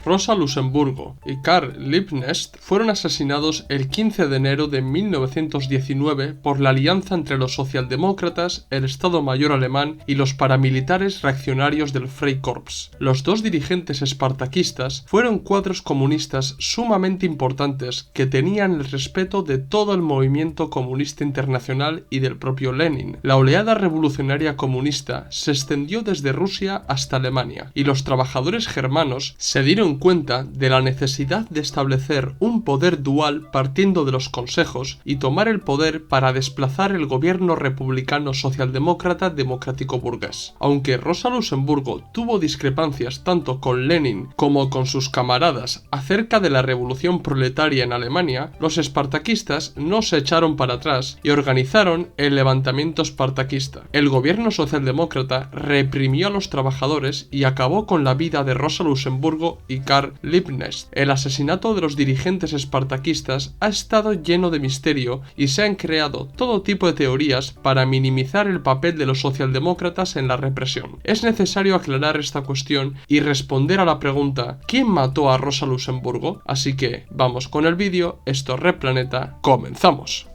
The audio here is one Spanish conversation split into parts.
Rosa Luxemburgo y Karl Liebknecht fueron asesinados el 15 de enero de 1919 por la alianza entre los socialdemócratas, el Estado Mayor alemán y los paramilitares reaccionarios del Freikorps. Los dos dirigentes espartaquistas fueron cuadros comunistas sumamente importantes que tenían el respeto de todo el movimiento comunista internacional y del propio Lenin. La oleada revolucionaria comunista se extendió desde Rusia hasta Alemania, y los trabajadores germanos se dieron cuenta de la necesidad de establecer un poder dual partiendo de los consejos y tomar el poder para desplazar el gobierno republicano socialdemócrata democrático burgués. Aunque Rosa Luxemburgo tuvo discrepancias tanto con Lenin como con sus camaradas acerca de la revolución proletaria en Alemania, los espartaquistas no se echaron para atrás y organizaron el levantamiento espartaquista. El gobierno socialdemócrata reprimió a los trabajadores y acabó con la vida de Rosa Luxemburgo y Karl Liebknecht. El asesinato de los dirigentes espartaquistas ha estado lleno de misterio y se han creado todo tipo de teorías para minimizar el papel de los socialdemócratas en la represión. Es necesario aclarar esta cuestión y responder a la pregunta ¿quién mató a Rosa Luxemburgo? Así que vamos con el vídeo. Esto es Red Planeta, comenzamos.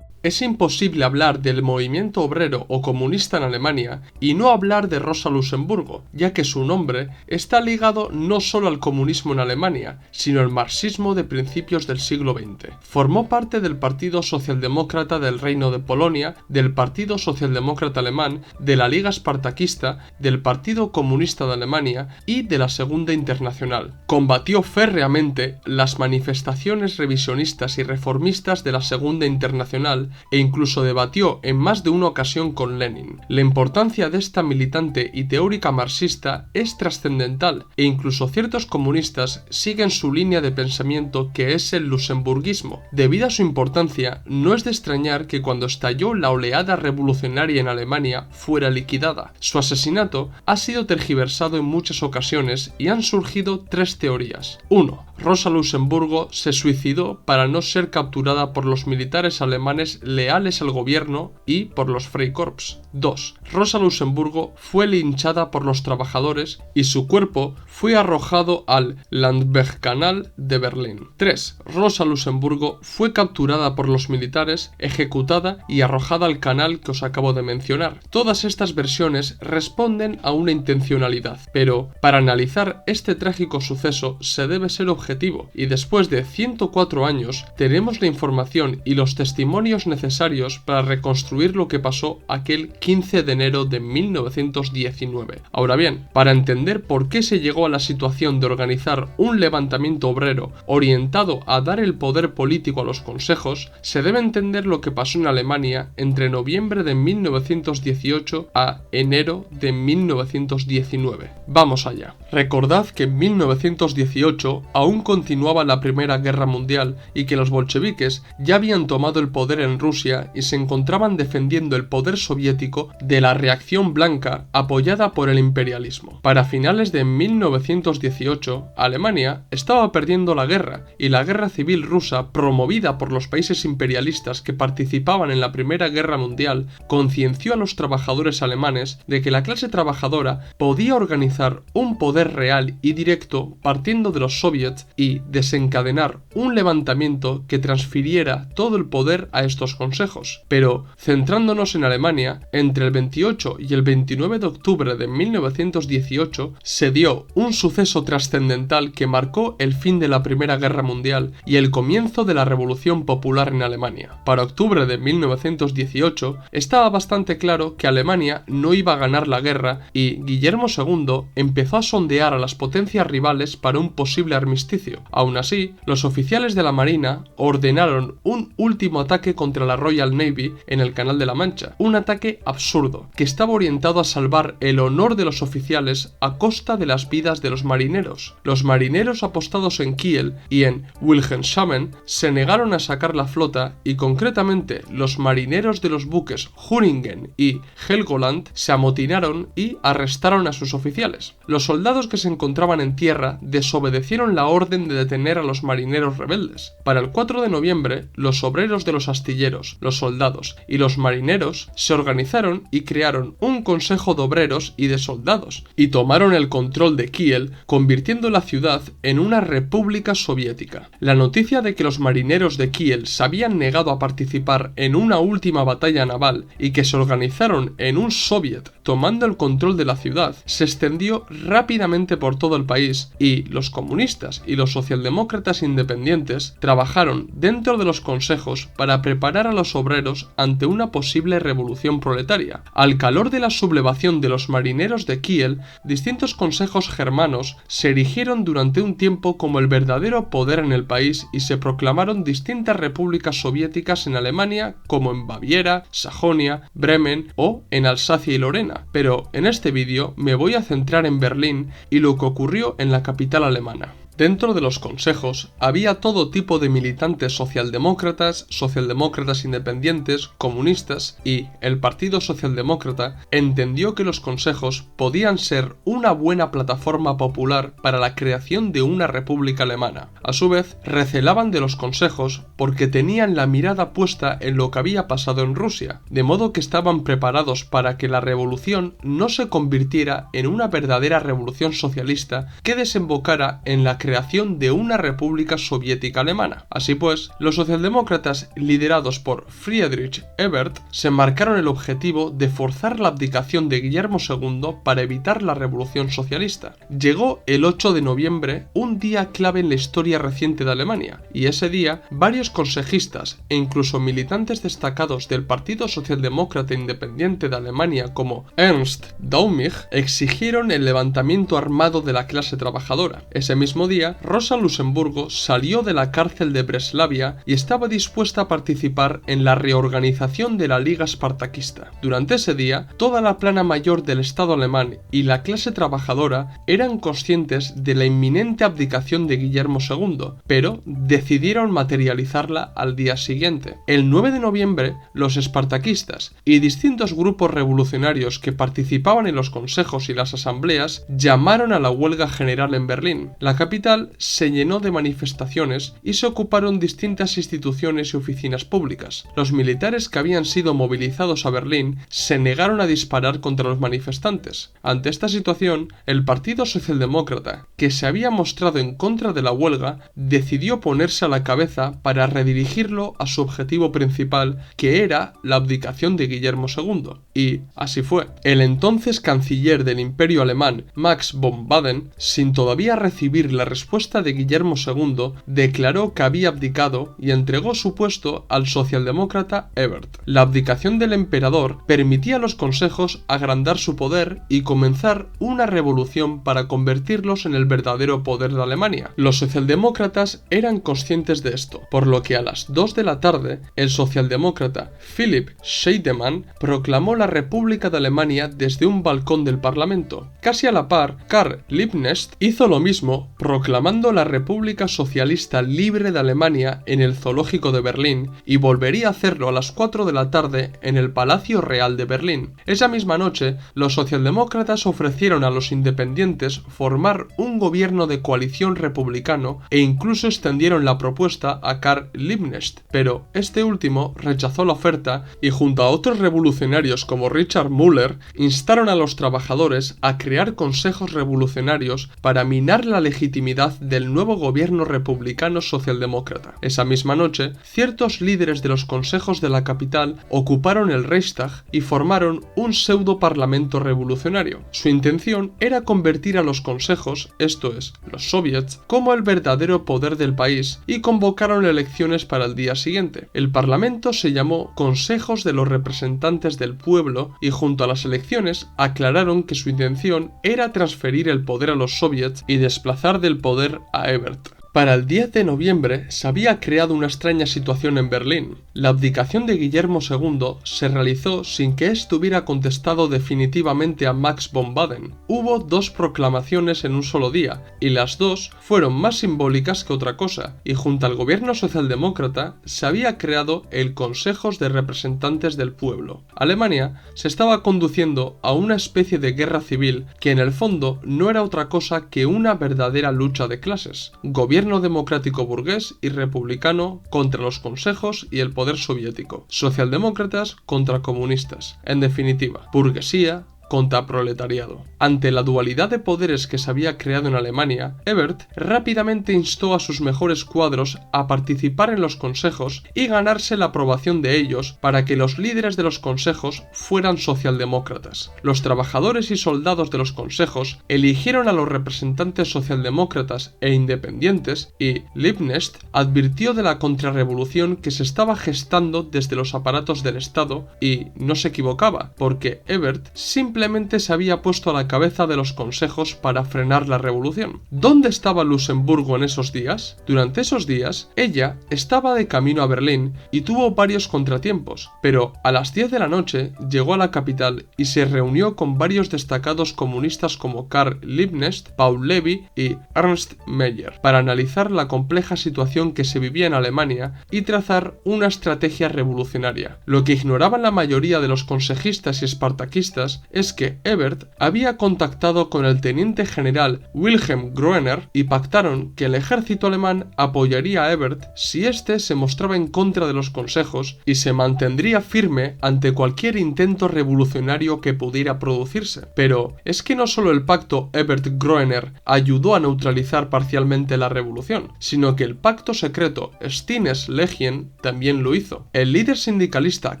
Es imposible hablar del movimiento obrero o comunista en Alemania y no hablar de Rosa Luxemburgo, ya que su nombre está ligado no solo al comunismo en Alemania, sino al marxismo de principios del siglo XX. Formó parte del Partido Socialdemócrata del Reino de Polonia, del Partido Socialdemócrata Alemán, de la Liga Espartaquista, del Partido Comunista de Alemania y de la Segunda Internacional. Combatió férreamente las manifestaciones revisionistas y reformistas de la Segunda Internacional e incluso debatió en más de una ocasión con Lenin. La importancia de esta militante y teórica marxista es trascendental e incluso ciertos comunistas siguen su línea de pensamiento, que es el luxemburguismo. Debido a su importancia, no es de extrañar que cuando estalló la oleada revolucionaria en Alemania fuera liquidada. Su asesinato ha sido tergiversado en muchas ocasiones y han surgido tres teorías. 1. Rosa Luxemburgo se suicidó para no ser capturada por los militares alemanes leales al gobierno y por los Freikorps. 2. Rosa Luxemburgo fue linchada por los trabajadores y su cuerpo fue arrojado al Landwehrkanal de Berlín. 3. Rosa Luxemburgo fue capturada por los militares, ejecutada y arrojada al canal que os acabo de mencionar. Todas estas versiones responden a una intencionalidad, pero para analizar este trágico suceso se debe ser objetivo, y después de 104 años tenemos la información y los testimonios necesarios para reconstruir lo que pasó aquel 15 de enero de 1919. Ahora bien, para entender por qué se llegó a la situación de organizar un levantamiento obrero orientado a dar el poder político a los consejos, se debe entender lo que pasó en Alemania entre noviembre de 1918 a enero de 1919. Vamos allá. Recordad que en 1918 aún continuaba la Primera Guerra Mundial y que los bolcheviques ya habían tomado el poder en Rusia y se encontraban defendiendo el poder soviético de la reacción blanca apoyada por el imperialismo. Para finales de 1918, Alemania estaba perdiendo la guerra y la guerra civil rusa, promovida por los países imperialistas que participaban en la Primera Guerra Mundial, concienció a los trabajadores alemanes de que la clase trabajadora podía organizar un poder real y directo partiendo de los soviets y desencadenar un levantamiento que transfiriera todo el poder a estos consejos. Pero, centrándonos en Alemania, entre el 28 y el 29 de octubre de 1918 se dio un suceso trascendental que marcó el fin de la Primera Guerra Mundial y el comienzo de la Revolución Popular en Alemania. Para octubre de 1918 estaba bastante claro que Alemania no iba a ganar la guerra y Guillermo II empezó a sondear a las potencias rivales para un posible armisticio. Aún así, los oficiales de la Marina ordenaron un último ataque contra la Royal Navy en el Canal de la Mancha, un ataque absurdo que estaba orientado a salvar el honor de los oficiales a costa de las vidas de los marineros. Los marineros apostados en Kiel y en Wilhelmshaven se negaron a sacar la flota y concretamente los marineros de los buques Huringen y Helgoland se amotinaron y arrestaron a sus oficiales. Los soldados que se encontraban en tierra desobedecieron la orden de detener a los marineros rebeldes. Para el 4 de noviembre, los obreros de los astilleros artilleros, los soldados y los marineros se organizaron y crearon un consejo de obreros y de soldados, y tomaron el control de Kiel, convirtiendo la ciudad en una república soviética. La noticia de que los marineros de Kiel se habían negado a participar en una última batalla naval y que se organizaron en un soviet tomando el control de la ciudad se extendió rápidamente por todo el país, y los comunistas y los socialdemócratas independientes trabajaron dentro de los consejos para preparar a los obreros ante una posible revolución proletaria. Al calor de la sublevación de los marineros de Kiel, distintos consejos germanos se erigieron durante un tiempo como el verdadero poder en el país y se proclamaron distintas repúblicas soviéticas en Alemania, como en Baviera, Sajonia, Bremen o en Alsacia y Lorena, pero en este vídeo me voy a centrar en Berlín y lo que ocurrió en la capital alemana. Dentro de los consejos había todo tipo de militantes socialdemócratas, socialdemócratas independientes, comunistas, y el Partido Socialdemócrata entendió que los consejos podían ser una buena plataforma popular para la creación de una república alemana. A su vez, recelaban de los consejos porque tenían la mirada puesta en lo que había pasado en Rusia, de modo que estaban preparados para que la revolución no se convirtiera en una verdadera revolución socialista que desembocara en la creación de una república soviética alemana. Así pues, los socialdemócratas liderados por Friedrich Ebert se marcaron el objetivo de forzar la abdicación de Guillermo II para evitar la revolución socialista. Llegó el 8 de noviembre, un día clave en la historia reciente de Alemania, y ese día varios consejistas e incluso militantes destacados del Partido Socialdemócrata Independiente de Alemania como Ernst Daumig exigieron el levantamiento armado de la clase trabajadora. Ese mismo día, Rosa Luxemburgo salió de la cárcel de Breslavia y estaba dispuesta a participar en la reorganización de la Liga Espartaquista. Durante ese día, toda la plana mayor del Estado alemán y la clase trabajadora eran conscientes de la inminente abdicación de Guillermo II, pero decidieron materializarla al día siguiente. El 9 de noviembre, los espartaquistas y distintos grupos revolucionarios que participaban en los consejos y las asambleas llamaron a la huelga general en Berlín. La capital se llenó de manifestaciones y se ocuparon distintas instituciones y oficinas públicas. Los militares que habían sido movilizados a Berlín se negaron a disparar contra los manifestantes. Ante esta situación, el Partido Socialdemócrata, que se había mostrado en contra de la huelga, decidió ponerse a la cabeza para redirigirlo a su objetivo principal, que era la abdicación de Guillermo II. Y así fue. El entonces canciller del Imperio Alemán, Max von Baden, sin todavía recibir la respuesta de Guillermo II, declaró que había abdicado y entregó su puesto al socialdemócrata Ebert. La abdicación del emperador permitía a los consejos agrandar su poder y comenzar una revolución para convertirlos en el verdadero poder de Alemania. Los socialdemócratas eran conscientes de esto, por lo que a las 2 de la tarde, el socialdemócrata Philipp Scheidemann proclamó la República de Alemania desde un balcón del Parlamento. Casi a la par, Karl Liebknecht hizo lo mismo, proclamando la República Socialista Libre de Alemania en el Zoológico de Berlín, y volvería a hacerlo a las 4 de la tarde en el Palacio Real de Berlín. Esa misma noche, los socialdemócratas ofrecieron a los independientes formar un gobierno de coalición republicano e incluso extendieron la propuesta a Karl Liebknecht, pero este último rechazó la oferta y junto a otros revolucionarios como Richard Müller instaron a los trabajadores a crear consejos revolucionarios para minar la legitimidad del nuevo gobierno republicano socialdemócrata. Esa misma noche, ciertos líderes de los consejos de la capital ocuparon el Reichstag y formaron un pseudo parlamento revolucionario. Su intención era convertir a los consejos, esto es, los soviets, como el verdadero poder del país, y convocaron elecciones para el día siguiente. El parlamento se llamó Consejos de los Representantes del Pueblo y junto a las elecciones aclararon que su intención era transferir el poder a los soviets y desplazar del poder a Ebert. Para el 10 de noviembre se había creado una extraña situación en Berlín. La abdicación de Guillermo II se realizó sin que estuviera contestado definitivamente a Max von Baden. Hubo 2 proclamaciones en un solo día, y las 2 fueron más simbólicas que otra cosa, y junto al gobierno socialdemócrata se había creado el Consejo de Representantes del Pueblo. Alemania se estaba conduciendo a una especie de guerra civil que en el fondo no era otra cosa que una verdadera lucha de clases. Gobiernos gobierno democrático burgués y republicano contra los consejos y el poder soviético, socialdemócratas contra comunistas, en definitiva, burguesía contra proletariado. Ante la dualidad de poderes que se había creado en Alemania, Ebert rápidamente instó a sus mejores cuadros a participar en los consejos y ganarse la aprobación de ellos para que los líderes de los consejos fueran socialdemócratas. Los trabajadores y soldados de los consejos eligieron a los representantes socialdemócratas e independientes y Liebknecht advirtió de la contrarrevolución que se estaba gestando desde los aparatos del Estado y no se equivocaba, porque Ebert simplemente se había puesto a la cabeza de los consejos para frenar la revolución. ¿Dónde estaba Luxemburgo en esos días? Durante esos días, ella estaba de camino a Berlín y tuvo varios contratiempos, pero a las 10 de la noche llegó a la capital y se reunió con varios destacados comunistas como Karl Liebknecht, Paul Levi y Ernst Mayr para analizar la compleja situación que se vivía en Alemania y trazar una estrategia revolucionaria. Lo que ignoraban la mayoría de los consejistas y espartaquistas es que Ebert había contactado con el teniente general Wilhelm Groener y pactaron que el ejército alemán apoyaría a Ebert si éste se mostraba en contra de los consejos y se mantendría firme ante cualquier intento revolucionario que pudiera producirse. Pero es que no solo el pacto Ebert-Groener ayudó a neutralizar parcialmente la revolución, sino que el pacto secreto Stines-Lehien también lo hizo. El líder sindicalista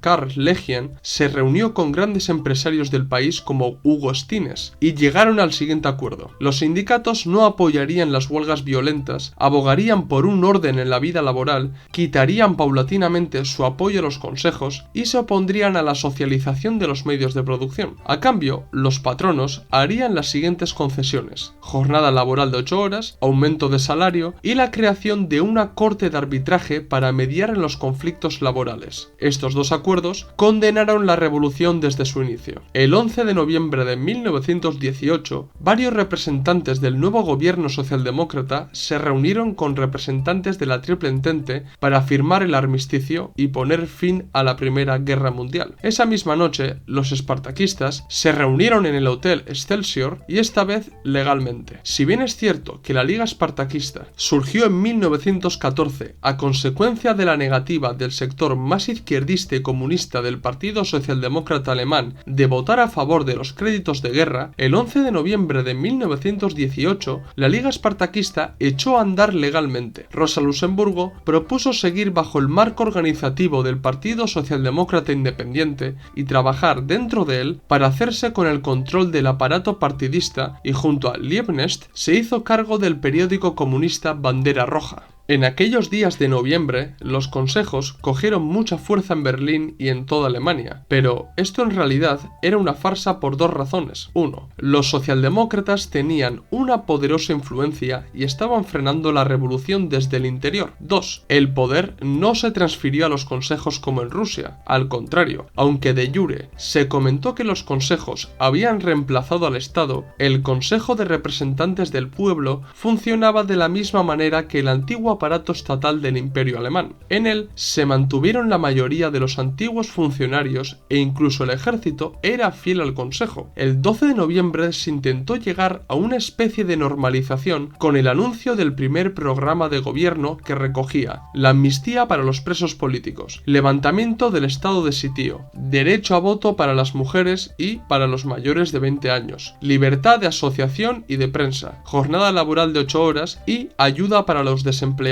Karl Lehien se reunió con grandes empresarios del país como Hugo Stines y llegaron al siguiente acuerdo. Los sindicatos no apoyarían las huelgas violentas, abogarían por un orden en la vida laboral, quitarían paulatinamente su apoyo a los consejos y se opondrían a la socialización de los medios de producción. A cambio, los patronos harían las siguientes concesiones: jornada laboral de 8 horas, aumento de salario y la creación de una corte de arbitraje para mediar en los conflictos laborales. Estos dos acuerdos condenaron la revolución desde su inicio. El 11 de noviembre de 1918, varios representantes del nuevo gobierno socialdemócrata se reunieron con representantes de la Triple Entente para firmar el armisticio y poner fin a la Primera Guerra Mundial. Esa misma noche, los espartaquistas se reunieron en el Hotel Excelsior y esta vez legalmente. Si bien es cierto que la Liga Espartaquista surgió en 1914 a consecuencia de la negativa del sector más izquierdista y comunista del Partido Socialdemócrata Alemán de votar a favor de los créditos de guerra, el 11 de noviembre de 1918 la Liga Espartaquista echó a andar legalmente. Rosa Luxemburgo propuso seguir bajo el marco organizativo del Partido Socialdemócrata Independiente y trabajar dentro de él para hacerse con el control del aparato partidista y junto a Liebknecht se hizo cargo del periódico comunista Bandera Roja. En aquellos días de noviembre, los consejos cogieron mucha fuerza en Berlín y en toda Alemania, pero esto en realidad era una farsa por dos razones. 1. Los socialdemócratas tenían una poderosa influencia y estaban frenando la revolución desde el interior. 2. El poder no se transfirió a los consejos como en Rusia, al contrario, aunque de jure se comentó que los consejos habían reemplazado al Estado, el Consejo de Representantes del Pueblo funcionaba de la misma manera que el antiguo aparato estatal del Imperio Alemán. En él se mantuvieron la mayoría de los antiguos funcionarios e incluso el ejército era fiel al Consejo. El 12 de noviembre se intentó llegar a una especie de normalización con el anuncio del primer programa de gobierno que recogía la amnistía para los presos políticos, levantamiento del estado de sitio, derecho a voto para las mujeres y para los mayores de 20 años, libertad de asociación y de prensa, jornada laboral de 8 horas y ayuda para los desempleados.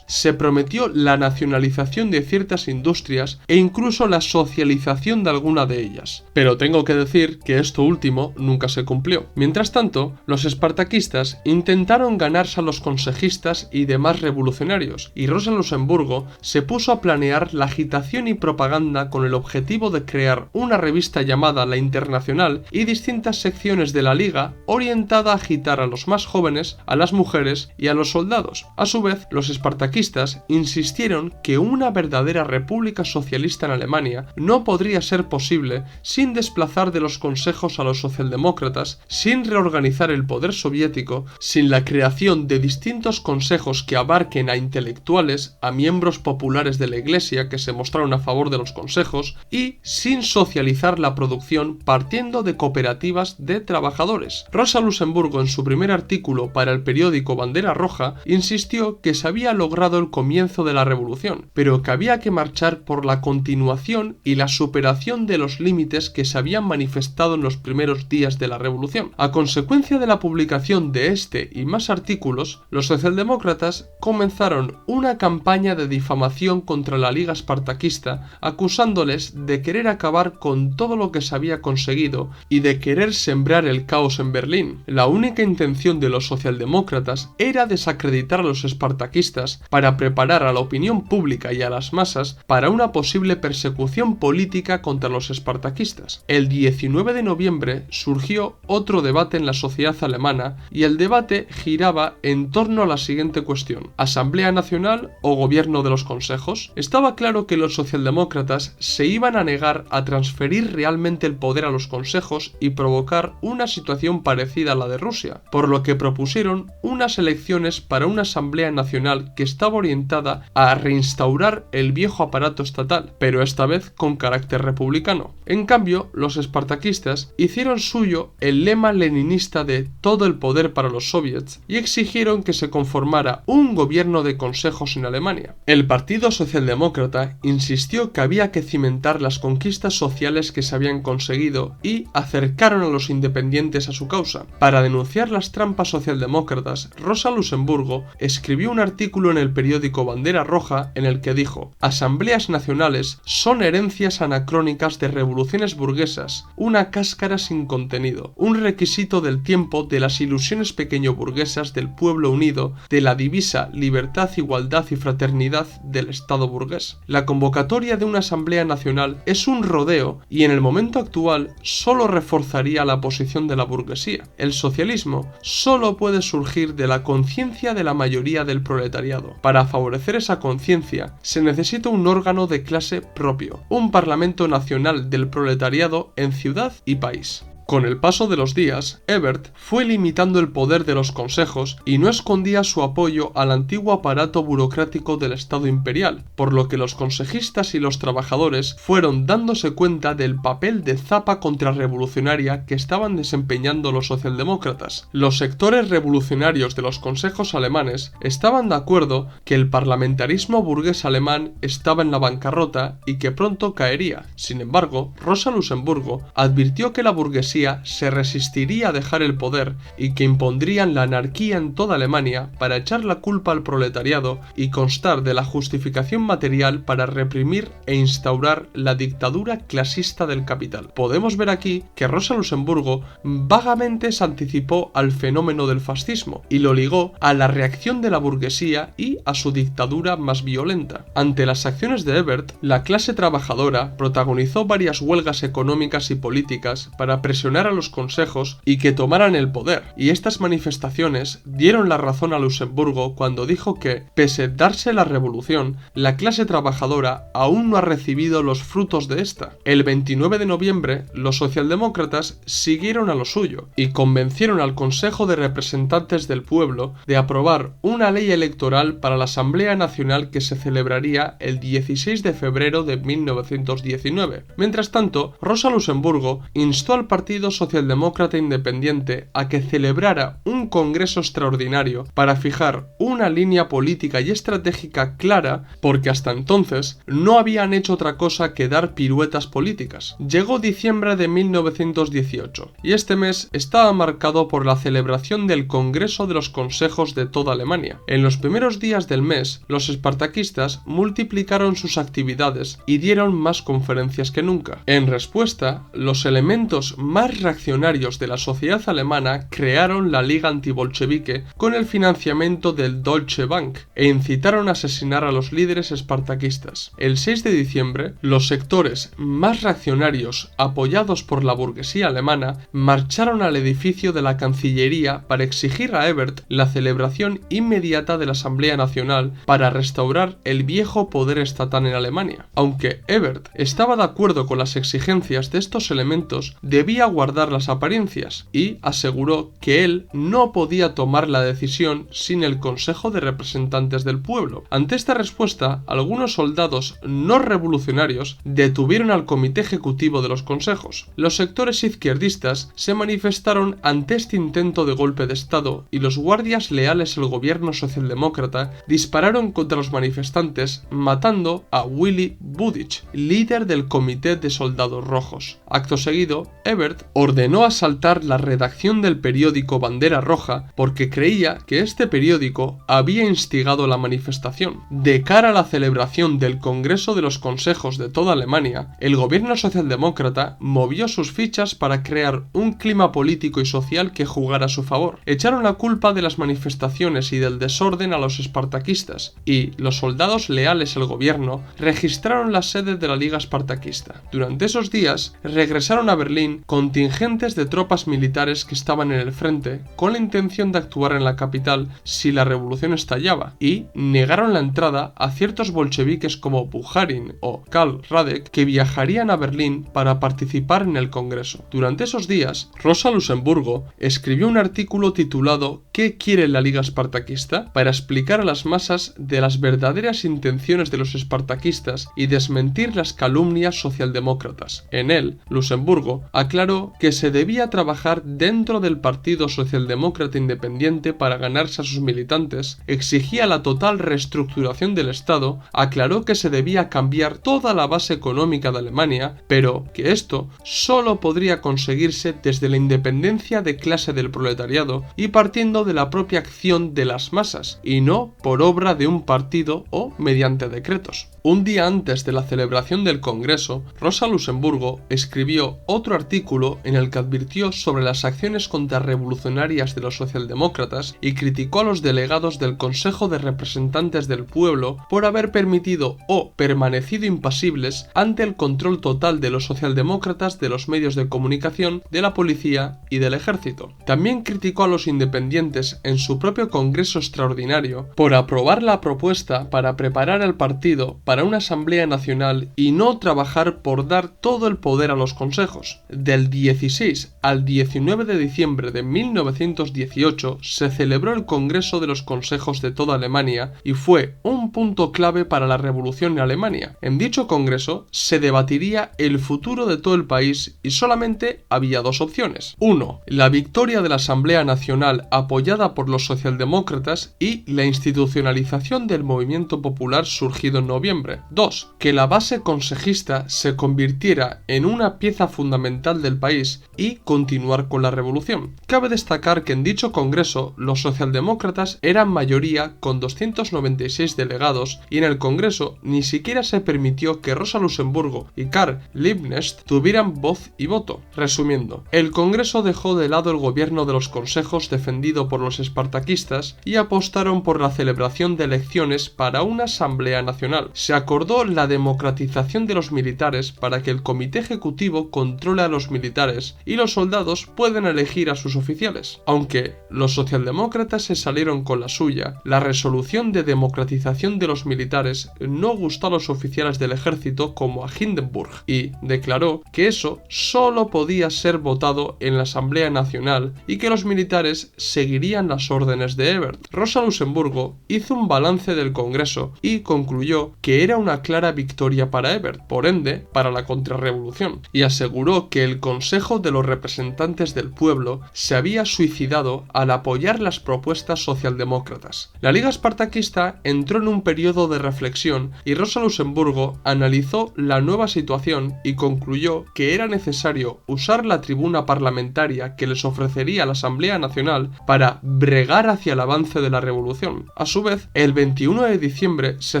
Se prometió la nacionalización de ciertas industrias e incluso la socialización de alguna de ellas. Pero tengo que decir que esto último nunca se cumplió. Mientras tanto, los espartaquistas intentaron ganarse a los consejistas y demás revolucionarios, y Rosa Luxemburgo se puso a planear la agitación y propaganda con el objetivo de crear una revista llamada La Internacional y distintas secciones de la Liga orientada a agitar a los más jóvenes, a las mujeres y a los soldados. A su vez, los Los espartaquistas insistieron que una verdadera república socialista en Alemania no podría ser posible sin desplazar de los consejos a los socialdemócratas, sin reorganizar el poder soviético, sin la creación de distintos consejos que abarquen a intelectuales, a miembros populares de la Iglesia que se mostraron a favor de los consejos y sin socializar la producción partiendo de cooperativas de trabajadores. Rosa Luxemburgo, en su primer artículo para el periódico Bandera Roja, insistió que se había logrado el comienzo de la revolución, pero que había que marchar por la continuación y la superación de los límites que se habían manifestado en los primeros días de la revolución. A consecuencia de la publicación de este y más artículos, los socialdemócratas comenzaron una campaña de difamación contra la Liga Espartaquista, acusándoles de querer acabar con todo lo que se había conseguido y de querer sembrar el caos en Berlín. La única intención de los socialdemócratas era desacreditar a los espartaquistas para preparar a la opinión pública y a las masas para una posible persecución política contra los espartaquistas. El 19 de noviembre surgió otro debate en la sociedad alemana y el debate giraba en torno a la siguiente cuestión: ¿Asamblea Nacional o gobierno de los consejos? Estaba claro que los socialdemócratas se iban a negar a transferir realmente el poder a los consejos y provocar una situación parecida a la de Rusia, por lo que propusieron unas elecciones para una Asamblea Nacional que estaba orientada a reinstaurar el viejo aparato estatal, pero esta vez con carácter republicano. En cambio, los espartaquistas hicieron suyo el lema leninista de todo el poder para los soviets y exigieron que se conformara un gobierno de consejos en Alemania. El Partido Socialdemócrata insistió que había que cimentar las conquistas sociales que se habían conseguido y acercaron a los independientes a su causa. Para denunciar las trampas socialdemócratas, Rosa Luxemburgo escribió un artículo en el periódico Bandera Roja en el que dijo: «Asambleas nacionales son herencias anacrónicas de revoluciones burguesas, una cáscara sin contenido, un requisito del tiempo de las ilusiones pequeño-burguesas del pueblo unido, de la divisa libertad, igualdad y fraternidad del Estado burgués. La convocatoria de una Asamblea Nacional es un rodeo y en el momento actual solo reforzaría la posición de la burguesía. El socialismo solo puede surgir de la conciencia de la mayoría del proletariado. Para favorecer esa conciencia se necesita un órgano de clase propio, un Parlamento Nacional del proletariado en ciudad y país». Con el paso de los días, Ebert fue limitando el poder de los consejos y no escondía su apoyo al antiguo aparato burocrático del Estado imperial, por lo que los consejistas y los trabajadores fueron dándose cuenta del papel de zapa contrarrevolucionaria que estaban desempeñando los socialdemócratas. Los sectores revolucionarios de los consejos alemanes estaban de acuerdo que el parlamentarismo burgués alemán estaba en la bancarrota y que pronto caería. Sin embargo, Rosa Luxemburgo advirtió que la burguesía se resistiría a dejar el poder y que impondrían la anarquía en toda Alemania para echar la culpa al proletariado y constar de la justificación material para reprimir e instaurar la dictadura clasista del capital. Podemos ver aquí que Rosa Luxemburgo vagamente se anticipó al fenómeno del fascismo y lo ligó a la reacción de la burguesía y a su dictadura más violenta. Ante las acciones de Ebert, la clase trabajadora protagonizó varias huelgas económicas y políticas para presionar a los consejos y que tomaran el poder, y estas manifestaciones dieron la razón a Luxemburgo cuando dijo que, pese a darse la revolución, la clase trabajadora aún no ha recibido los frutos de esta. El 29 de noviembre, los socialdemócratas siguieron a lo suyo y convencieron al Consejo de Representantes del Pueblo de aprobar una ley electoral para la Asamblea Nacional que se celebraría el 16 de febrero de 1919. Mientras tanto, Rosa Luxemburgo instó al Partido Socialdemócrata Independiente a que celebrara un congreso extraordinario para fijar una línea política y estratégica clara, porque hasta entonces no habían hecho otra cosa que dar piruetas políticas. Llegó diciembre de 1918 y este mes estaba marcado por la celebración del Congreso de los Consejos de toda Alemania. En los primeros días del mes, los espartaquistas multiplicaron sus actividades y dieron más conferencias que nunca. En respuesta, los elementos más más reaccionarios de la sociedad alemana crearon la Liga Antibolchevique con el financiamiento del Deutsche Bank e incitaron a asesinar a los líderes espartaquistas. El 6 de diciembre, los sectores más reaccionarios, apoyados por la burguesía alemana, marcharon al edificio de la Cancillería para exigir a Ebert la celebración inmediata de la Asamblea Nacional para restaurar el viejo poder estatal en Alemania. Aunque Ebert estaba de acuerdo con las exigencias de estos elementos, debía guardar las apariencias y aseguró que él no podía tomar la decisión sin el Consejo de Representantes del Pueblo. Ante esta respuesta, algunos soldados no revolucionarios detuvieron al comité ejecutivo de los consejos. Los sectores izquierdistas se manifestaron ante este intento de golpe de Estado y los guardias leales al gobierno socialdemócrata dispararon contra los manifestantes, matando a Willy Budich, líder del Comité de Soldados Rojos. Acto seguido, Ebert ordenó asaltar la redacción del periódico Bandera Roja porque creía que este periódico había instigado la manifestación. De cara a la celebración del Congreso de los Consejos de toda Alemania, el gobierno socialdemócrata movió sus fichas para crear un clima político y social que jugara a su favor. Echaron la culpa de las manifestaciones y del desorden a los espartaquistas, y los soldados leales al gobierno registraron la sede de la Liga Espartaquista. Durante esos días, regresaron a Berlín contingentes de tropas militares que estaban en el frente con la intención de actuar en la capital si la revolución estallaba, y negaron la entrada a ciertos bolcheviques como Bukharin o Karl Radek que viajarían a Berlín para participar en el Congreso. Durante esos días, Rosa Luxemburgo escribió un artículo titulado ¿Qué quiere la Liga Espartaquista?, para explicar a las masas de las verdaderas intenciones de los espartaquistas y desmentir las calumnias socialdemócratas. En él, Luxemburgo aclaró que se debía trabajar dentro del Partido Socialdemócrata Independiente para ganarse a sus militantes, exigía la total reestructuración del Estado, aclaró que se debía cambiar toda la base económica de Alemania, pero que esto solo podría conseguirse desde la independencia de clase del proletariado y partiendo de la propia acción de las masas, y no por obra de un partido o mediante decretos. Un día antes de la celebración del Congreso, Rosa Luxemburgo escribió otro artículo en el que advirtió sobre las acciones contrarrevolucionarias de los socialdemócratas y criticó a los delegados del Consejo de Representantes del Pueblo por haber permitido o permanecido impasibles ante el control total de los socialdemócratas de los medios de comunicación, de la policía y del ejército. También criticó a los independientes en su propio Congreso Extraordinario por aprobar la propuesta para preparar el partido para una Asamblea Nacional y no trabajar por dar todo el poder a los consejos. Del 16 al 19 de diciembre de 1918 se celebró el Congreso de los Consejos de toda Alemania y fue un punto clave para la revolución en Alemania. En dicho congreso se debatiría el futuro de todo el país y solamente había dos opciones. 1. La victoria de la Asamblea Nacional apoyada por los socialdemócratas y la institucionalización del movimiento popular surgido en noviembre. 2. Que la base consejista se convirtiera en una pieza fundamental del país y continuar con la revolución. Cabe destacar que en dicho congreso los socialdemócratas eran mayoría con 296 delegados y en el congreso ni siquiera se permitió que Rosa Luxemburgo y Karl Liebknecht tuvieran voz y voto. Resumiendo, el congreso dejó de lado el gobierno de los consejos defendido por los espartaquistas y apostaron por la celebración de elecciones para una asamblea nacional. Se acordó la democratización de los militares para que el comité ejecutivo controle a los militares y los soldados pueden elegir a sus oficiales. Aunque los socialdemócratas se salieron con la suya, la resolución de democratización de los militares no gustó a los oficiales del ejército como a Hindenburg y declaró que eso solo podía ser votado en la Asamblea Nacional y que los militares seguirían las órdenes de Ebert. Rosa Luxemburgo hizo un balance del Congreso y concluyó que era una clara victoria para Ebert, por ende, para la contrarrevolución, y aseguró que el Consejo de los Representantes del Pueblo se había suicidado al apoyar las propuestas socialdemócratas. La Liga Espartaquista entró en un periodo de reflexión y Rosa Luxemburgo analizó la nueva situación y concluyó que era necesario usar la tribuna parlamentaria que les ofrecería la Asamblea Nacional para bregar hacia el avance de la revolución. A su vez, el 21 de diciembre se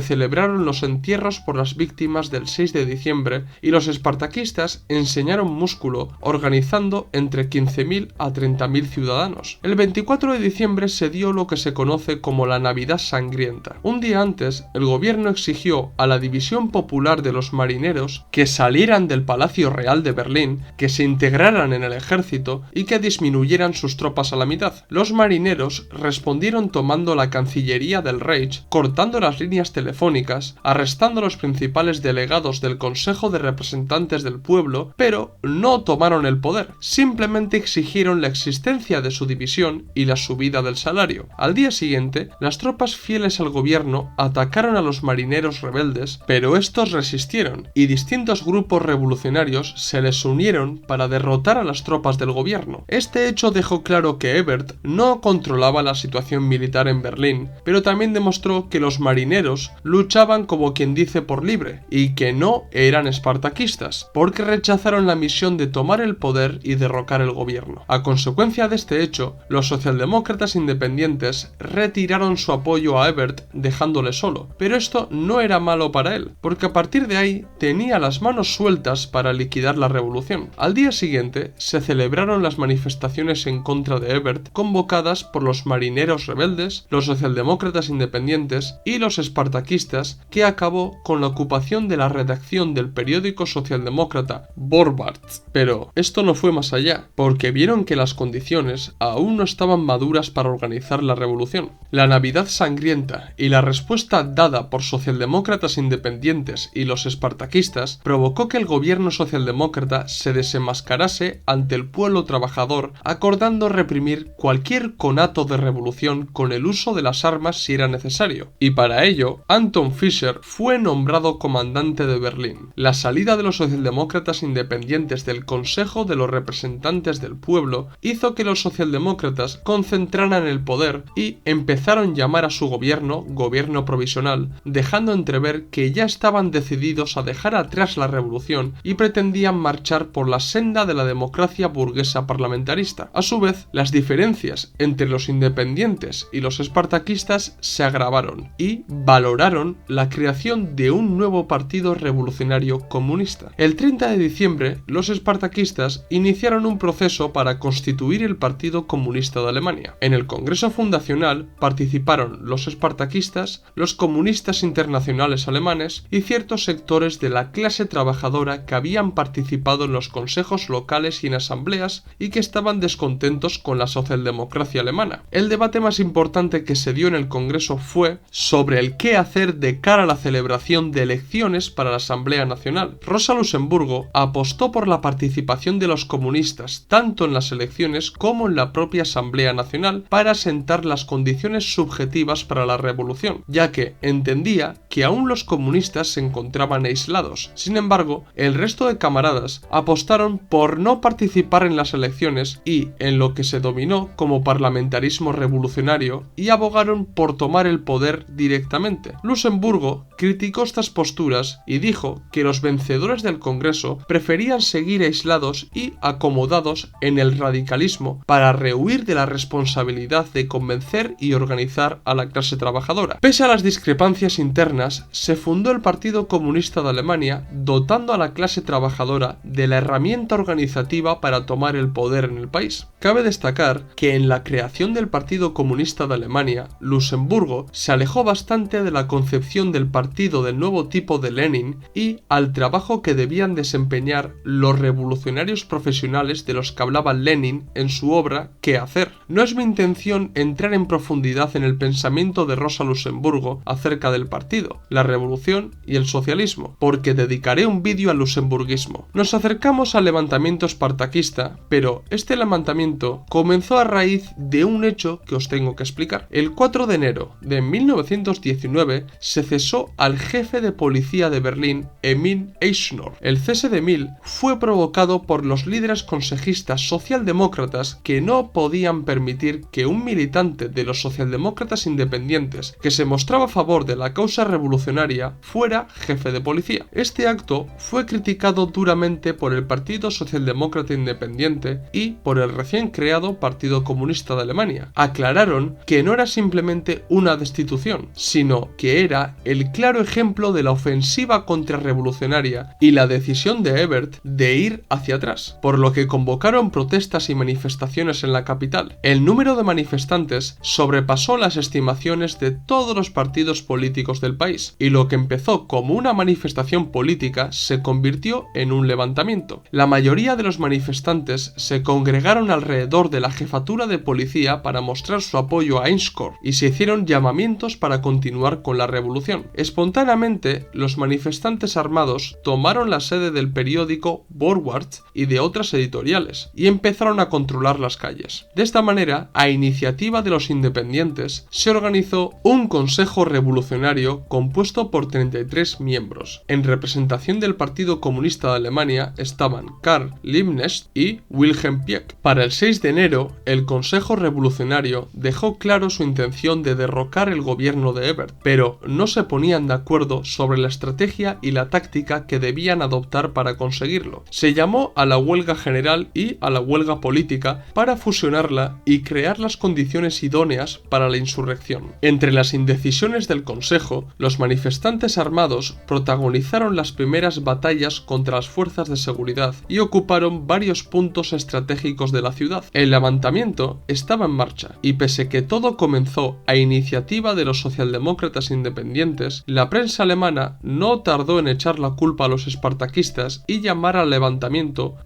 celebraron los entierros por las víctimas del 6 de diciembre y los espartaquistas enseñaron músculo organizando entre 15.000 a 30.000 ciudadanos. El 24 de diciembre se dio lo que se conoce como la Navidad Sangrienta. Un día antes, el gobierno exigió a la División Popular de los Marineros que salieran del Palacio Real de Berlín, que se integraran en el ejército y que disminuyeran sus tropas a la mitad. Los marineros respondieron tomando la Cancillería del Reich, cortando las líneas telefónicas, arrestando a los principales delegados del Consejo de Representantes del Pueblo, pero no tomaron el poder, simplemente exigieron la existencia de su división y la subida del salario. Al día siguiente, las tropas fieles al gobierno atacaron a los marineros rebeldes, pero estos resistieron y distintos grupos revolucionarios se les unieron para derrotar a las tropas del gobierno. Este hecho dejó claro que Ebert no controlaba la situación militar en Berlín, pero también demostró que los marineros luchaban como quien dice por libre y que no eran espartaquistas, porque rechazaron la misión de tomar el poder y derrocar el gobierno. A consecuencia de este hecho, los socialdemócratas independientes retiraron su apoyo a Ebert dejándole solo, pero esto no era malo para él, porque a partir de ahí tenía las manos sueltas para liquidar la revolución. Al día siguiente se celebraron las manifestaciones en contra de Ebert convocadas por los marineros rebeldes, los socialdemócratas independientes y los espartaquistas, que acabó con la ocupación de la redacción del periódico socialdemócrata Vorwärts. Pero esto no fue más allá, porque vieron que las condiciones aún no estaban maduras para organizar la revolución. La Navidad Sangrienta y la respuesta dada por socialdemócratas independientes y los espartaquistas provocó que el gobierno socialdemócrata se desenmascarase ante el pueblo trabajador, acordando reprimir cualquier conato de revolución con el uso de las armas si era necesario. Y para ello, Anton Fischer fue nombrado comandante de Berlín. La salida de los socialdemócratas independientes del Consejo de los Representantes del Pueblo hizo que los socialdemócratas concentraran el poder y empezaron a llamar a su gobierno provisional, dejando entrever que ya estaban decididos a dejar atrás la revolución y pretendían marchar por la senda de la democracia burguesa parlamentarista. A su vez, las diferencias entre los independientes y los espartaquistas se agravaron y valoraron la creación de un nuevo partido revolucionario comunista. El 30 de diciembre, los espartaquistas iniciaron un proceso para constituir el Partido Comunista de Alemania. En el Congreso Fundacional participaron los espartaquistas, los comunistas internacionales alemanes y ciertos sectores de la clase trabajadora que habían participado en los consejos locales y en asambleas y que estaban descontentos con la socialdemocracia alemana. El debate más importante que se dio en el Congreso fue sobre el qué hacer de cara a la celebración de elecciones para la Asamblea Nacional. Rosa Luxemburgo apostó por la participación de los comunistas tanto en las elecciones como en la propia Asamblea Nacional para sentar las condiciones subjetivas para la revolución, ya que entendía que aún los comunistas se encontraban aislados. Sin embargo, el resto de camaradas apostaron por no participar en las elecciones y en lo que se dominó como parlamentarismo revolucionario y abogaron por tomar el poder directamente. Luxemburgo criticó estas posturas y dijo que los vencedores del Congreso preferían seguir aislados y acomodados en el radicalismo para rehuir de la responsabilidad de convencer y organizar a la clase trabajadora. Pese a las discrepancias internas, se fundó el Partido Comunista de Alemania, dotando a la clase trabajadora de la herramienta organizativa para tomar el poder en el país. Cabe destacar que en la creación del Partido Comunista de Alemania, Luxemburgo se alejó bastante de la concepción del partido del nuevo tipo de Lenin y al trabajo que debían desempeñar los revolucionarios profesionales de los que hablaba Lenin en su obra ¿Qué hacer? No es mi intención entrar en profundidad en el pensamiento de Rosa Luxemburgo acerca del partido, la revolución y el socialismo, porque dedicaré un vídeo al luxemburguismo. Nos acercamos al levantamiento espartaquista, pero este levantamiento comenzó a raíz de un hecho que os tengo que explicar. El 4 de enero de 1919 se cesó al jefe de policía de Berlín, Emil Eichhorn. El cese de Emil fue provocado por los líderes consejistas socialdemócratas que no podían permitir que un militante de los socialdemócratas independientes que se mostraba a favor de la causa revolucionaria fuera jefe de policía. Este acto fue criticado duramente por el Partido Socialdemócrata Independiente y por el recién creado Partido Comunista de Alemania. Aclararon que no era simplemente una destitución, sino que era el claro ejemplo de la ofensiva contrarrevolucionaria y la decisión de Ebert de ir hacia atrás, por lo que convocaron protestas y manifestaciones en la capital. El número de manifestantes sobrepasó las estimaciones de todos los partidos políticos del país, y lo que empezó como una manifestación política se convirtió en un levantamiento. La mayoría de los manifestantes se congregaron alrededor de la jefatura de policía para mostrar su apoyo a Ainscourt y se hicieron llamamientos para continuar con la revolución. Espontáneamente, los manifestantes armados tomaron la sede del periódico Voorwaarts y de otras editoriales y empezaron a controlar las calles. De esta manera, a iniciativa de los independientes, se organizó un consejo revolucionario compuesto por 33 miembros. En representación del Partido Comunista de Alemania estaban Karl Liebknecht y Wilhelm Pieck. Para el 6 de enero, el Consejo Revolucionario dejó claro su intención de derrocar el gobierno de Ebert, pero no se ponían de acuerdo sobre la estrategia y la táctica que debían adoptar para conseguirlo. Se llamó a la huelga general y a la huelga política para fusionarla y crear las condiciones idóneas para la insurrección. Entre las indecisiones del Consejo, los manifestantes armados protagonizaron las primeras batallas contra las fuerzas de seguridad y ocuparon varios puntos estratégicos de la ciudad. El levantamiento estaba en marcha y pese que todo comenzó a iniciativa de los socialdemócratas independientes, la prensa alemana no tardó en echar la culpa a los espartaquistas y llamar al levantamiento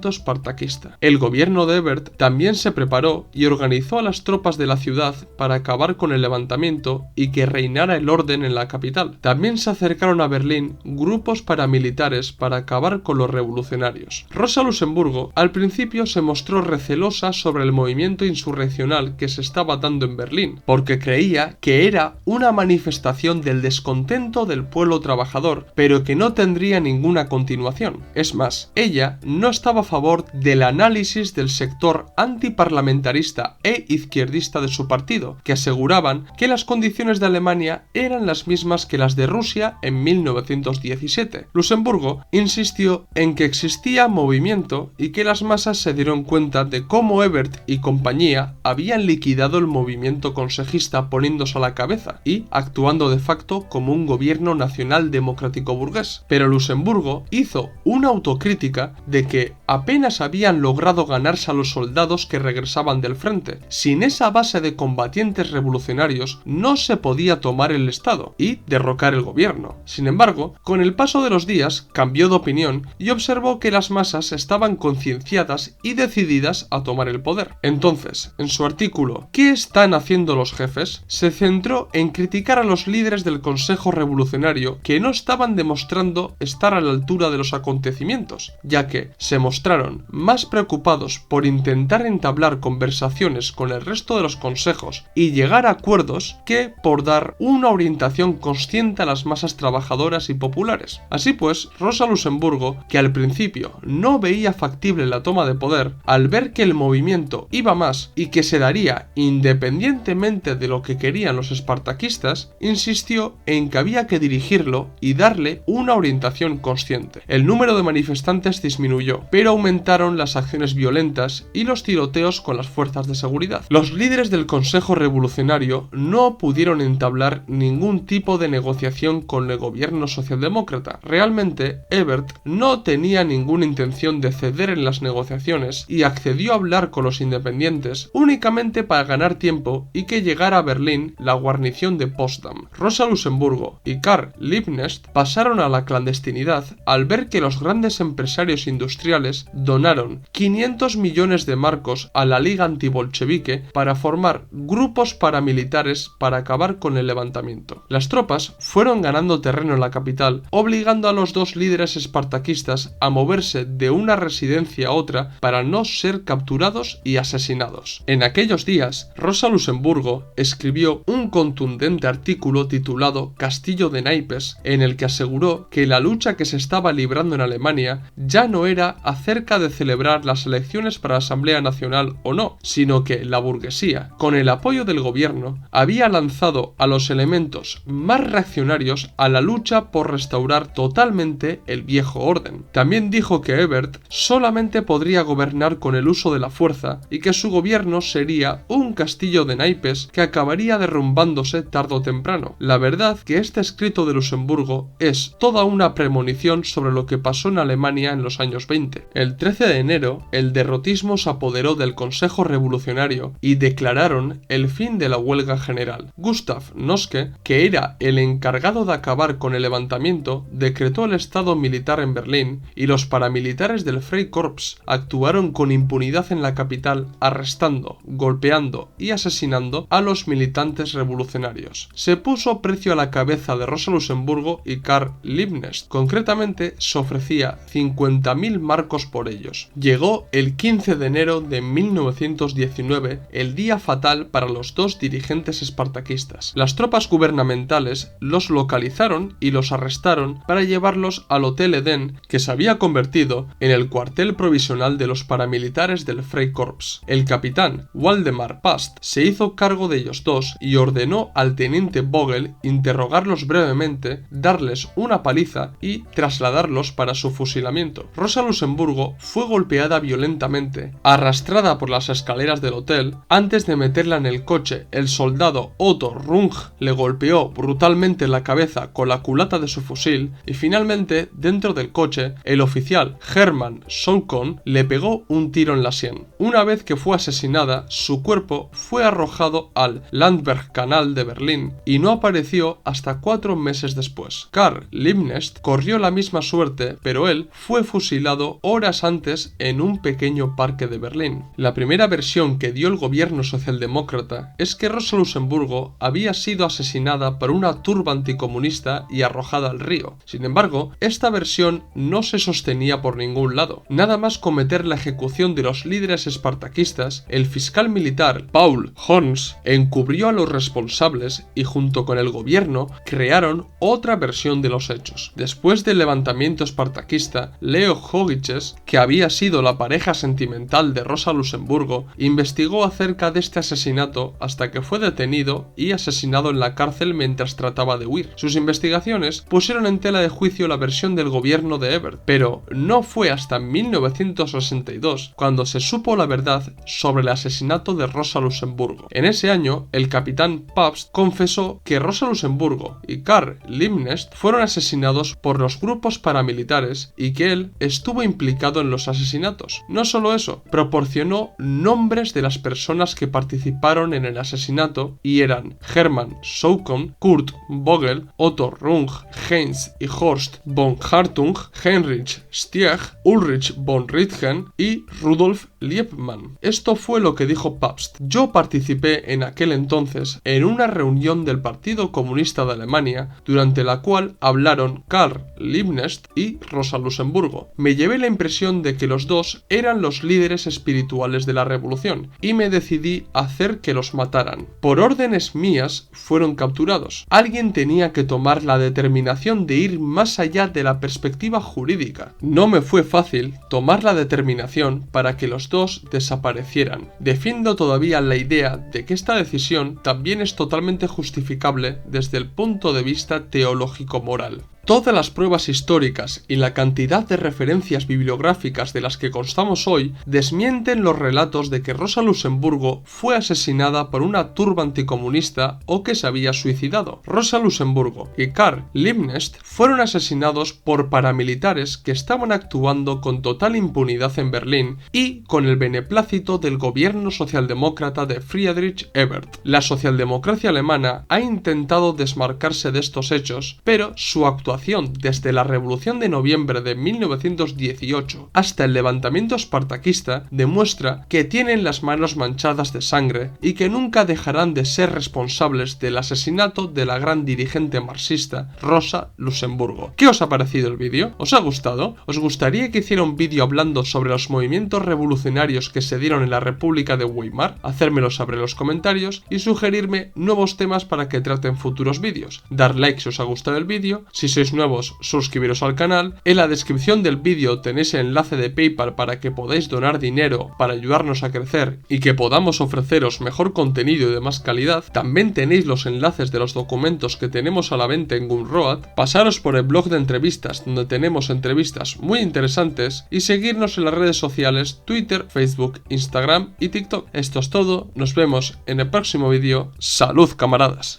espartaquista. El gobierno de Ebert también se preparó y organizó a las tropas de la ciudad para acabar con el levantamiento y que reinara el orden en la capital. También se acercaron a Berlín grupos paramilitares para acabar con los revolucionarios. Rosa Luxemburgo al principio se mostró recelosa sobre el movimiento insurreccional que se estaba dando en Berlín, porque creía que era una manifestación del descontento del pueblo trabajador, pero que no tendría ninguna continuación. Es más, ella no estaba a favor del análisis del sector antiparlamentarista e izquierdista de su partido, que aseguraban que las condiciones de Alemania eran las mismas que las de Rusia en 1917. Luxemburgo insistió en que existía movimiento y que las masas se dieron cuenta de cómo Ebert y compañía habían liquidado el movimiento consejista poniéndose a la cabeza y actuando de facto como un gobierno nacional democrático burgués. Pero Luxemburgo hizo una autocrítica de que apenas habían logrado ganarse a los soldados que regresaban del frente. Sin esa base de combatientes revolucionarios no se podía tomar el Estado y derrocar el gobierno. Sin embargo, con el paso de los días cambió de opinión y observó que las masas estaban concienciadas y decididas a tomar el poder. Entonces, en su artículo ¿Qué están haciendo los jefes?, se centró en criticar a los líderes del Consejo Revolucionario que no estaban demostrando estar a la altura de los acontecimientos, ya que se mostraron más preocupados por intentar entablar conversaciones con el resto de los consejos y llegar a acuerdos que por dar una orientación consciente a las masas trabajadoras y populares. Así pues, Rosa Luxemburgo, que al principio no veía factible la toma de poder, al ver que el movimiento iba más y que se daría independientemente de lo que querían los espartaquistas, insistió en que había que dirigirlo y darle una orientación consciente. El número de manifestantes disminuyó, pero aumentaron las acciones violentas y los tiroteos con las fuerzas de seguridad. Los líderes del Consejo Revolucionario no pudieron entablar ningún tipo de negociación con el gobierno socialdemócrata. Realmente, Ebert no tenía ninguna intención de ceder en las negociaciones y accedió a hablar con los independientes únicamente para ganar tiempo y que llegara a Berlín la guarnición de Potsdam. Rosa Luxemburgo y Karl Liebknecht pasaron a la clandestinidad al ver que los grandes empresarios industriales donaron 500 millones de marcos a la Liga Antibolchevique para formar grupos paramilitares para acabar con el levantamiento. Las tropas fueron ganando terreno en la capital, obligando a los dos líderes espartaquistas a moverse de una residencia a otra para no ser capturados y asesinados. En aquellos días, Rosa Luxemburgo escribió un contundente artículo titulado Castillo de Naipes, en el que aseguró que la lucha que se estaba librando en Alemania ya no era acerca de celebrar las elecciones para la Asamblea Nacional o no, sino que la burguesía, con el apoyo del gobierno, había lanzado a los elementos más reaccionarios a la lucha por restaurar totalmente el viejo orden. También dijo que Ebert solamente podría gobernar con el uso de la fuerza y que su gobierno sería un castillo de naipes que acabaría derrumbándose tarde o temprano. La verdad que este escrito de Luxemburgo es toda una premonición sobre lo que pasó en Alemania Alemania en los años 20. El 13 de enero, el derrotismo se apoderó del Consejo Revolucionario y declararon el fin de la huelga general. Gustav Noske, que era el encargado de acabar con el levantamiento, decretó el estado militar en Berlín y los paramilitares del Freikorps actuaron con impunidad en la capital, arrestando, golpeando y asesinando a los militantes revolucionarios. Se puso precio a la cabeza de Rosa Luxemburgo y Karl Liebknecht. Concretamente, se ofrecía 50.000 marcos por ellos. Llegó el 15 de enero de 1919, el día fatal para los dos dirigentes espartaquistas. Las tropas gubernamentales los localizaron y los arrestaron para llevarlos al Hotel Edén, que se había convertido en el cuartel provisional de los paramilitares del Freikorps. El capitán Waldemar Past se hizo cargo de ellos dos y ordenó al teniente Vogel interrogarlos brevemente, darles una paliza y trasladarlos para su fusilamiento. Rosa Luxemburgo fue golpeada violentamente, arrastrada por las escaleras del hotel. Antes de meterla en el coche, el soldado Otto Runge le golpeó brutalmente en la cabeza con la culata de su fusil y finalmente, dentro del coche, el oficial Hermann Sonkon le pegó un tiro en la sien. Una vez que fue asesinada, su cuerpo fue arrojado al Landwehrkanal de Berlín y no apareció hasta 4 meses después. Karl Liebknecht corrió la misma suerte, pero él fue fusilado horas antes en un pequeño parque de Berlín. La primera versión que dio el gobierno socialdemócrata es que Rosa Luxemburgo había sido asesinada por una turba anticomunista y arrojada al río. Sin embargo, esta versión no se sostenía por ningún lado. Nada más cometer la ejecución de los líderes espartaquistas, el fiscal militar Paul Horns encubrió a los responsables y junto con el gobierno crearon otra versión de los hechos. Después del levantamiento espartaquista, Leo Hogitches, que había sido la pareja sentimental de Rosa Luxemburgo, investigó acerca de este asesinato hasta que fue detenido y asesinado en la cárcel mientras trataba de huir. Sus investigaciones pusieron en tela de juicio la versión del gobierno de Ebert, pero no fue hasta 1962 cuando se supo la verdad sobre el asesinato de Rosa Luxemburgo. En ese año, el capitán Pabst confesó que Rosa Luxemburgo y Karl Liebknecht fueron asesinados por los grupos paramilitares y que él estuvo implicado en los asesinatos. No solo eso, proporcionó nombres de las personas que participaron en el asesinato y eran Hermann Sonkon, Kurt Vogel, Otto Runge, Heinz y Horst von Hartung, Heinrich Stieg, Ulrich von Rittgen y Rudolf Liebmann. Esto fue lo que dijo Pabst. Yo participé en aquel entonces en una reunión del Partido Comunista de Alemania durante la cual hablaron Karl Liebknecht y Rosa Luxemburgo. Me llevé la impresión de que los dos eran los líderes espirituales de la revolución y me decidí a hacer que los mataran. Por órdenes mías fueron capturados. Alguien tenía que tomar la determinación de ir más allá de la perspectiva jurídica. No me fue fácil tomar la determinación para que los dos desaparecieran. Defiendo todavía la idea de que esta decisión también es totalmente justificable desde el punto de vista teológico-moral. Todas las pruebas históricas y la cantidad de referencias bibliográficas de las que constamos hoy desmienten los relatos de que Rosa Luxemburgo fue asesinada por una turba anticomunista o que se había suicidado. Rosa Luxemburgo y Karl Liebknecht fueron asesinados por paramilitares que estaban actuando con total impunidad en Berlín y con el beneplácito del gobierno socialdemócrata de Friedrich Ebert. La socialdemocracia alemana ha intentado desmarcarse de estos hechos, pero su actuación desde la Revolución de Noviembre de 1918 hasta el levantamiento espartaquista demuestra que tienen las manos manchadas de sangre y que nunca dejarán de ser responsables del asesinato de la gran dirigente marxista Rosa Luxemburgo. ¿Qué os ha parecido el vídeo? ¿Os ha gustado? ¿Os gustaría que hiciera un vídeo hablando sobre los movimientos revolucionarios que se dieron en la República de Weimar? Hacérmelo saber en los comentarios y sugerirme nuevos temas para que trate en futuros vídeos. Dar like si os ha gustado el vídeo, si sois nuevos, suscribiros al canal. En la descripción del vídeo tenéis el enlace de PayPal para que podáis donar dinero para ayudarnos a crecer y que podamos ofreceros mejor contenido y de más calidad. También tenéis los enlaces de los documentos que tenemos a la venta en Gumroad. Pasaros por el blog de entrevistas donde tenemos entrevistas muy interesantes y seguirnos en las redes sociales Twitter, Facebook, Instagram y TikTok. Esto es todo, nos vemos en el próximo vídeo. ¡Salud, camaradas!